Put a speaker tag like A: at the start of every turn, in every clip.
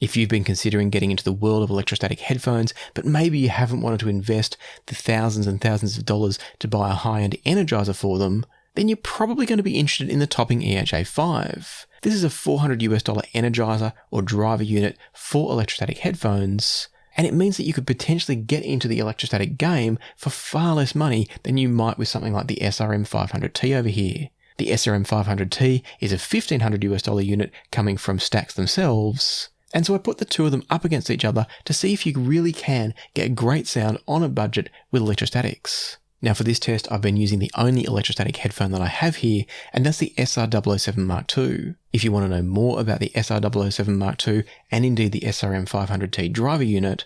A: If you've been considering getting into the world of electrostatic headphones, but maybe you haven't wanted to invest the thousands and thousands of dollars to buy a high-end energizer for them, then you're probably going to be interested in the Topping EHA5. This is a $400 energizer or driver unit for electrostatic headphones, and it means that you could potentially get into the electrostatic game for far less money than you might with something like the SRM-500t over here. The SRM-500t is a $1,500 unit coming from STAX themselves. And so I put the two of them up against each other to see if you really can get great sound on a budget with electrostatics. Now for this test, I've been using the only electrostatic headphone that I have here, and that's the SR-007 Mk2. If you want to know more about the SR-007 Mk2 and indeed the SRM-500t driver unit,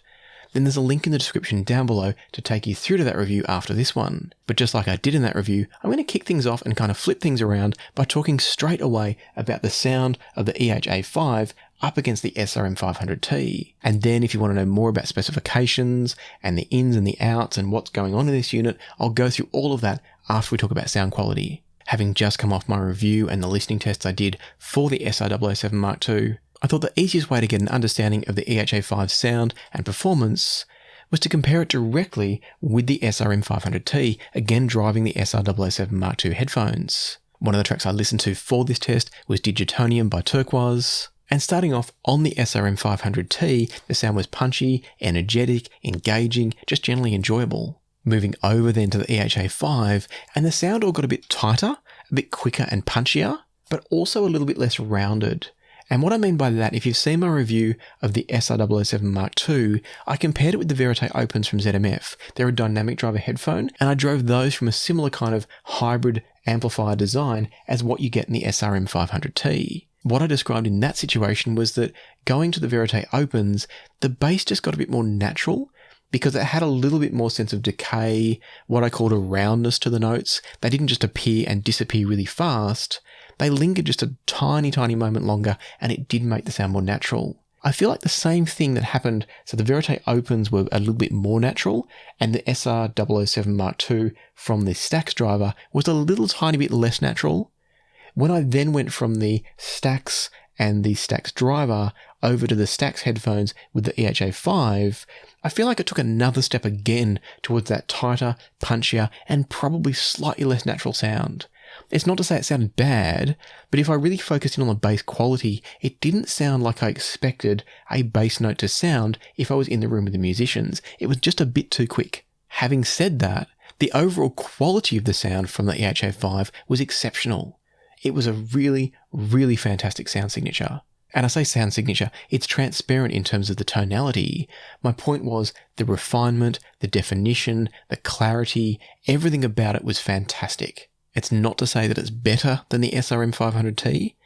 A: then there's a link in the description down below to take you through to that review after this one. But just like I did in that review, I'm going to kick things off and kind of flip things around by talking straight away about the sound of the EHA5 up against the SRM-500t. And then if you want to know more about specifications and the ins and the outs and what's going on in this unit, I'll go through all of that after we talk about sound quality. Having just come off my review and the listening tests I did for the SR-007 Mk2, I thought the easiest way to get an understanding of the EHA5's sound and performance was to compare it directly with the SRM-500t, again driving the SR-007 Mk2 headphones. One of the tracks I listened to for this test was Digitonium by Turquoise. And starting off on the SRM-500t, the sound was punchy, energetic, engaging, just generally enjoyable. Moving over then to the EHA5, and the sound all got a bit tighter, a bit quicker and punchier, but also a little bit less rounded. And what I mean by that, if you've seen my review of the SR-007 Mk2, I compared it with the Verite Opens from ZMF. They're a dynamic driver headphone, and I drove those from a similar kind of hybrid amplifier design as what you get in the SRM-500t. What I described in that situation was that going to the Verite Opens, the bass just got a bit more natural because it had a little bit more sense of decay, what I called a roundness to the notes. They didn't just appear and disappear really fast. They lingered just a tiny, tiny moment longer, and it did make the sound more natural. I feel like the same thing that happened, so the Verite Opens were a little bit more natural, and the SR-007 Mk2 from the STAX driver was a little tiny bit less natural. When I then went from the STAX and the STAX driver over to the STAX headphones with the EHA5, I feel like it took another step again towards that tighter, punchier, and probably slightly less natural sound. It's not to say it sounded bad, but if I really focused in on the bass quality, it didn't sound like I expected a bass note to sound if I was in the room with the musicians. It was just a bit too quick. Having said that, the overall quality of the sound from the EHA5 was exceptional. It was a really, really fantastic sound signature. And I say sound signature, it's transparent in terms of the tonality. My point was the refinement, the definition, the clarity, everything about it was fantastic. It's not to say that it's better than the SRM-500t,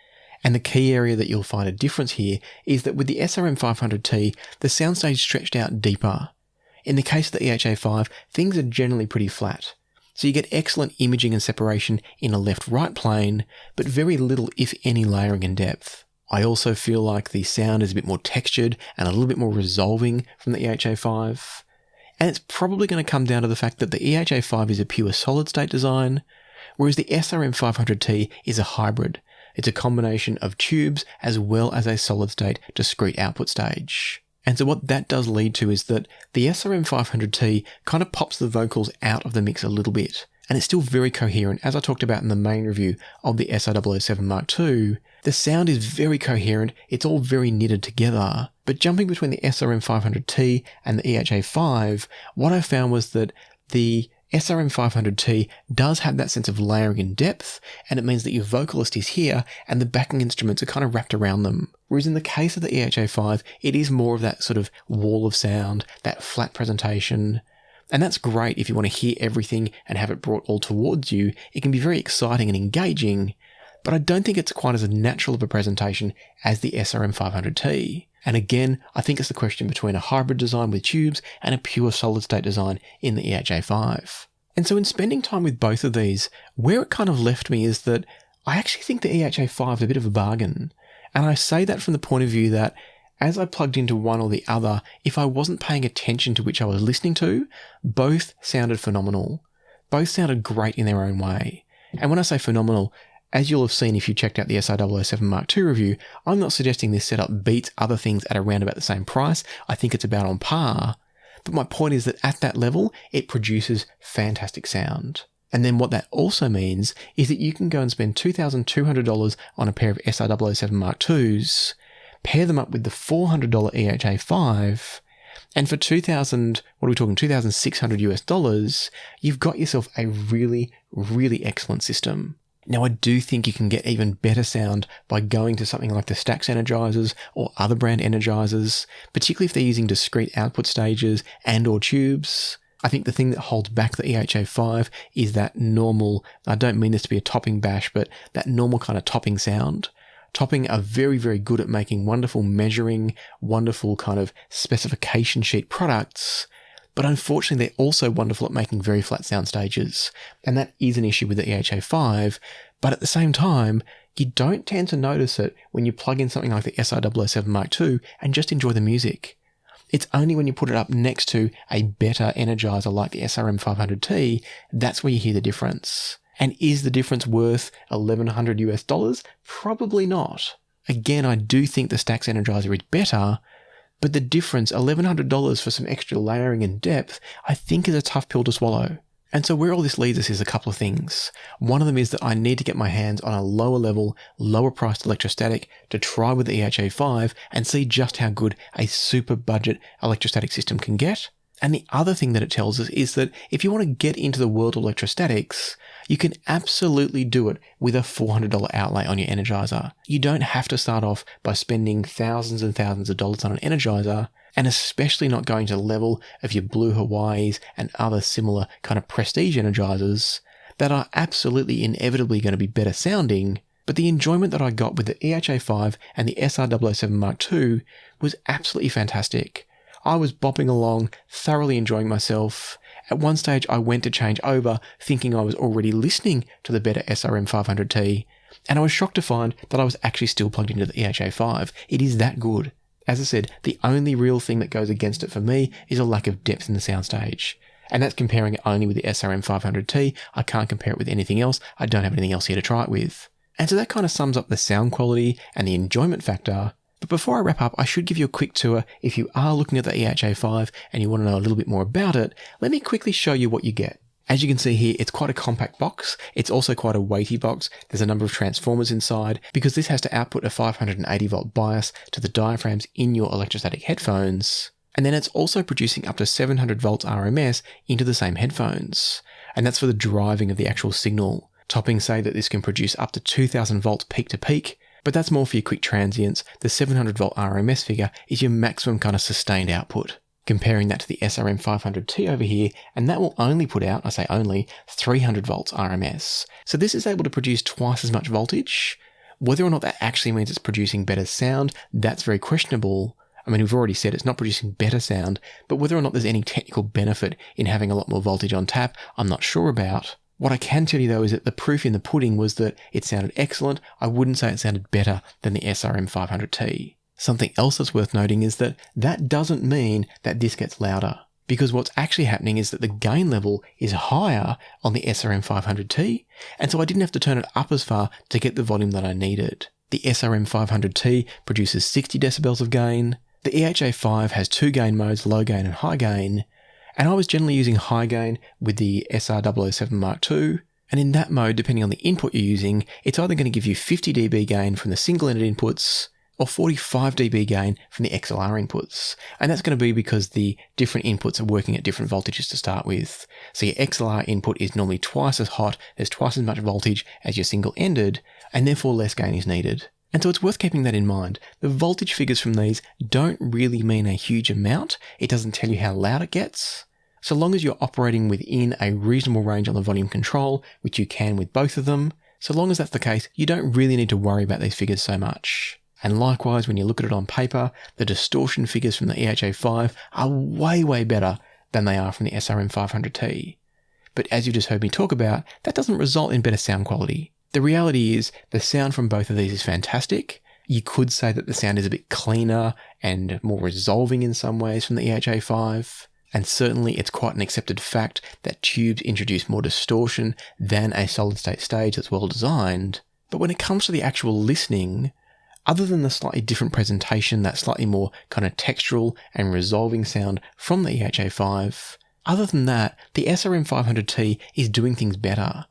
A: and the key area that you'll find a difference here is that with the SRM-500t, the soundstage stretched out deeper. In the case of the EHA5, things are generally pretty flat. So you get excellent imaging and separation in a left-right plane, but very little, if any, layering and depth. I also feel like the sound is a bit more textured and a little bit more resolving from the EHA5. And it's probably going to come down to the fact that the EHA5 is a pure solid-state design, whereas the SRM-500t is a hybrid. It's a combination of tubes as well as a solid-state discrete output stage. And so what that does lead to is that the SRM-500t kind of pops the vocals out of the mix a little bit, and it's still very coherent. As I talked about in the main review of the SR-007 Mk2, the sound is very coherent, it's all very knitted together. But jumping between the SRM-500t and the EHA5, what I found was that the SRM-500t does have that sense of layering and depth, and it means that your vocalist is here and the backing instruments are kind of wrapped around them. Whereas in the case of the EHA5, it is more of that sort of wall of sound, that flat presentation. And that's great if you want to hear everything and have it brought all towards you. It can be very exciting and engaging, but I don't think it's quite as natural of a presentation as the SRM-500t. And again, I think it's the question between a hybrid design with tubes and a pure solid-state design in the EHA5. And so in spending time with both of these, where it kind of left me is that I actually think the EHA5 is a bit of a bargain. And I say that from the point of view that as I plugged into one or the other, if I wasn't paying attention to which I was listening to, both sounded phenomenal. Both sounded great in their own way. And when I say phenomenal, As you'll have seen if you checked out the SR-007 Mk2 review, I'm not suggesting this setup beats other things at around about the same price. I think it's about on par. But my point is that at that level, it produces fantastic sound. And then what that also means is that you can go and spend $2,200 on a pair of SR-007 Mk2s, pair them up with the $400 EHA5, and for $2,600 US, you've got yourself a really, really excellent system. Now, I do think you can get even better sound by going to something like the STAX energizers or other brand energizers, particularly if they're using discrete output stages and or tubes. I think the thing that holds back the EHA5 is that normal, I don't mean this to be a topping bash, but that normal kind of topping sound. Topping are very, very good at making wonderful measuring, wonderful kind of specification sheet products, but unfortunately they're also wonderful at making very flat sound stages, and that is an issue with the EHA5, but at the same time, you don't tend to notice it when you plug in something like the SR-007 Mk2 and just enjoy the music. It's only when you put it up next to a better energizer like the SRM-500t, that's where you hear the difference. And is the difference worth $1,100 US? Probably not. Again, I do think the STAX Energizer is better, but the difference, $1,100 for some extra layering and depth, I think is a tough pill to swallow. And so where all this leads us is a couple of things. One of them is that I need to get my hands on a lower level, lower priced electrostatic to try with the EHA5 and see just how good a super budget electrostatic system can get. And the other thing that it tells us is that if you want to get into the world of electrostatics, you can absolutely do it with a $400 outlay on your energizer. You don't have to start off by spending thousands and thousands of dollars on an energizer, and especially not going to the level of your Blue Hawaiis and other similar kind of prestige energizers that are absolutely inevitably going to be better sounding. But the enjoyment that I got with the EHA5 and the SR-007 Mk2 was absolutely fantastic. I was bopping along, thoroughly enjoying myself. At one stage, I went to change over, thinking I was already listening to the better SRM-500t, and I was shocked to find that I was actually still plugged into the EHA5. It is that good. As I said, the only real thing that goes against it for me is a lack of depth in the soundstage. And that's comparing it only with the SRM-500t. I can't compare it with anything else. I don't have anything else here to try it with. And so that kind of sums up the sound quality and the enjoyment factor. But before I wrap up, I should give you a quick tour. If you are looking at the EHA5 and you want to know a little bit more about it, let me quickly show you what you get. As you can see here, it's quite a compact box. It's also quite a weighty box. There's a number of transformers inside because this has to output a 580 volt bias to the diaphragms in your electrostatic headphones. And then it's also producing up to 700 volts RMS into the same headphones. And that's for the driving of the actual signal. Topping say that this can produce up to 2000 volts peak to peak. But that's more for your quick transients. The 700 volt RMS figure is your maximum kind of sustained output. Comparing that to the SRM-500t over here, and that will only put out, I say only, 300 volts RMS. So this is able to produce twice as much voltage. Whether or not that actually means it's producing better sound, that's very questionable. I mean, we've already said it's not producing better sound, but whether or not there's any technical benefit in having a lot more voltage on tap, I'm not sure about. What I can tell you though is that the proof in the pudding was that it sounded excellent. I wouldn't say it sounded better than the SRM-500t. Something else that's worth noting is that that doesn't mean that this gets louder, because what's actually happening is that the gain level is higher on the SRM-500t, and so I didn't have to turn it up as far to get the volume that I needed. The SRM-500t produces 60 decibels of gain. The EHA5 has two gain modes, low gain and high gain. And I was generally using high gain with the SR-007 Mk2, and in that mode, depending on the input you're using, it's either going to give you 50 dB gain from the single-ended inputs or 45 dB gain from the XLR inputs. And that's going to be because the different inputs are working at different voltages to start with. So your XLR input is normally twice as hot, there's twice as much voltage as your single-ended, and therefore less gain is needed. And so it's worth keeping that in mind. The voltage figures from these don't really mean a huge amount. It doesn't tell you how loud it gets. So long as you're operating within a reasonable range on the volume control, which you can with both of them, so long as that's the case, you don't really need to worry about these figures so much. And likewise, when you look at it on paper, the distortion figures from the EHA5 are way, way better than they are from the SRM-500t. But as you just heard me talk about, that doesn't result in better sound quality. The reality is the sound from both of these is fantastic. You could say that the sound is a bit cleaner and more resolving in some ways from the EHA5. And certainly it's quite an accepted fact that tubes introduce more distortion than a solid-state stage that's well designed. But when it comes to the actual listening, other than the slightly different presentation, that slightly more kind of textural and resolving sound from the EHA5, other than that, the SRM-500t is doing things better.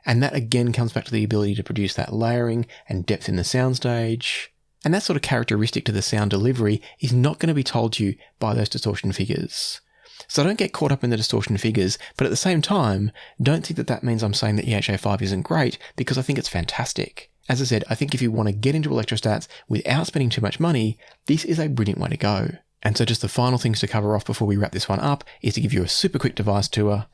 A: And that again comes back to the ability to produce that layering and depth in the soundstage. And that sort of characteristic to the sound delivery is not going to be told to you by those distortion figures. So don't get caught up in the distortion figures, but at the same time, don't think that that means I'm saying that EHA5 isn't great, because I think it's fantastic. As I said, I think if you want to get into electrostats without spending too much money, this is a brilliant way to go. And so just the final things to cover off before we wrap this one up is to give you a super quick device tour.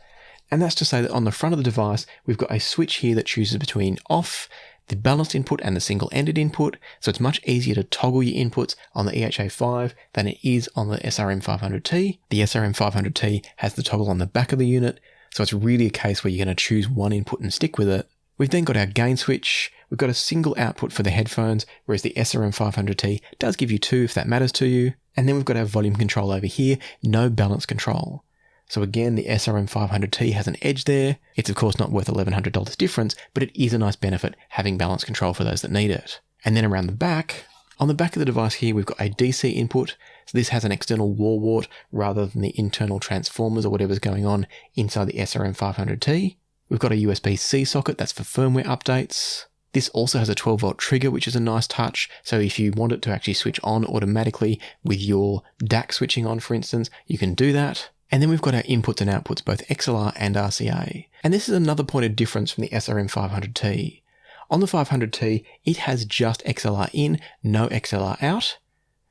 A: And that's to say that on the front of the device, we've got a switch here that chooses between off, the balanced input and the single-ended input, so it's much easier to toggle your inputs on the EHA5 than it is on the SRM-500t. The SRM-500t has the toggle on the back of the unit, so it's really a case where you're going to choose one input and stick with it. We've then got our gain switch, we've got a single output for the headphones, whereas the SRM-500t does give you two if that matters to you. And then we've got our volume control over here, no balance control. So again, the SRM-500t has an edge there. It's of course not worth $1,100 difference, but it is a nice benefit having balance control for those that need it. And then around the back, on the back of the device here, we've got a DC input. So this has an external wall wart rather than the internal transformers or whatever's going on inside the SRM-500t. We've got a USB-C socket, that's for firmware updates. This also has a 12-volt trigger, which is a nice touch. So if you want it to actually switch on automatically with your DAC switching on, for instance, you can do that. And then we've got our inputs and outputs, both XLR and RCA. And this is another point of difference from the SRM-500t. On the 500t, it has just XLR in, no XLR out.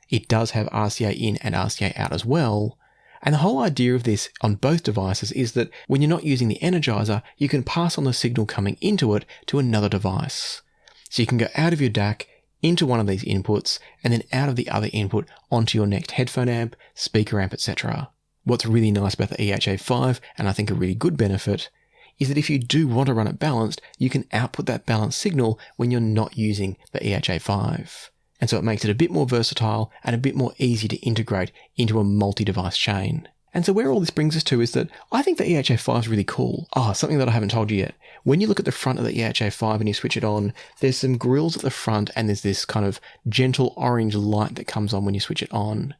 A: It does have RCA in and RCA out as well. And the whole idea of this on both devices is that when you're not using the energizer, you can pass on the signal coming into it to another device. So you can go out of your DAC into one of these inputs and then out of the other input onto your next headphone amp, speaker amp, etc. What's really nice about the EHA5, and I think a really good benefit, is that if you do want to run it balanced, you can output that balanced signal when you're not using the EHA5. And so it makes it a bit more versatile and a bit more easy to integrate into a multi-device chain. And so where all this brings us to is that I think the EHA5 is really cool. Something that I haven't told you yet. When you look at the front of the EHA5 and you switch it on, there's some grills at the front and there's this kind of gentle orange light that comes on when you switch it on.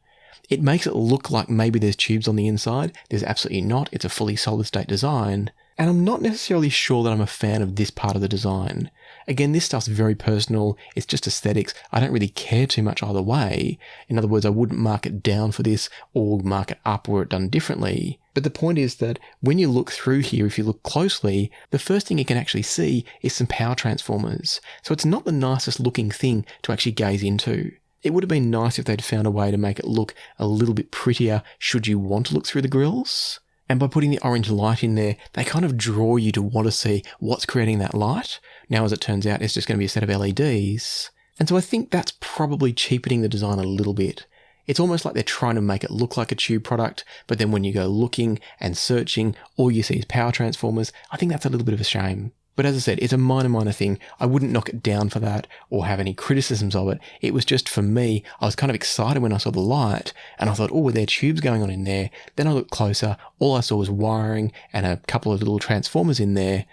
A: It makes it look like maybe there's tubes on the inside. There's absolutely not. It's a fully solid state design. And I'm not necessarily sure that I'm a fan of this part of the design. Again, this stuff's very personal. It's just aesthetics. I don't really care too much either way. In other words, I wouldn't mark it down for this or mark it up were it done differently. But the point is that when you look through here, if you look closely, the first thing you can actually see is some power transformers. So it's not the nicest looking thing to actually gaze into. It would have been nice if they'd found a way to make it look a little bit prettier should you want to look through the grills. And by putting the orange light in there, they kind of draw you to want to see what's creating that light. Now, as it turns out, it's just going to be a set of LEDs. And so I think that's probably cheapening the design a little bit. It's almost like they're trying to make it look like a tube product, but then when you go looking and searching, all you see is power transformers. I think that's a little bit of a shame. But as I said, it's a minor thing. I wouldn't knock it down for that or have any criticisms of it. It was just, for me, I was kind of excited when I saw the light and I thought, oh, were there tubes going on in there? Then I looked closer. All I saw was wiring and a couple of little transformers in there,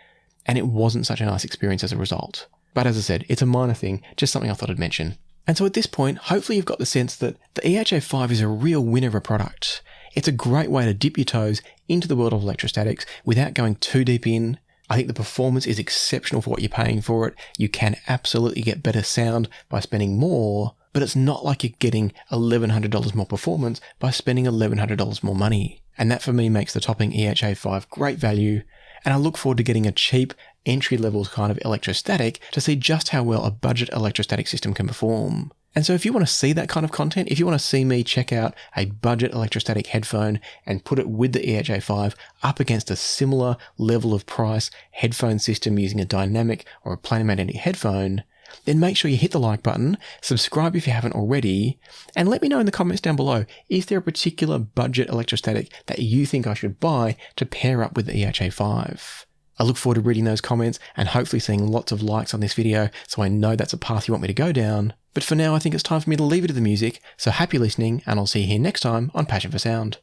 A: and it wasn't such a nice experience as a result. But as I said, it's a minor thing, just something I thought I'd mention. And so at this point, hopefully you've got the sense that the EHA5 is a real winner of a product. It's a great way to dip your toes into the world of electrostatics without going too deep in. I think the performance is exceptional for what you're paying for it. You can absolutely get better sound by spending more, but it's not like you're getting $1,100 more performance by spending $1,100 more money. And that for me makes the Topping EHA5 great value. And I look forward to getting a cheap, entry-level kind of electrostatic to see just how well a budget electrostatic system can perform. And so if you want to see that kind of content, if you want to see me check out a budget electrostatic headphone and put it with the EHA5 up against a similar level of price headphone system using a dynamic or a planar magnetic headphone, then make sure you hit the like button, subscribe if you haven't already, and let me know in the comments down below, is there a particular budget electrostatic that you think I should buy to pair up with the EHA5? I look forward to reading those comments and hopefully seeing lots of likes on this video so I know that's a path you want me to go down. But for now, I think it's time for me to leave it to the music, so happy listening, and I'll see you here next time on Passion for Sound.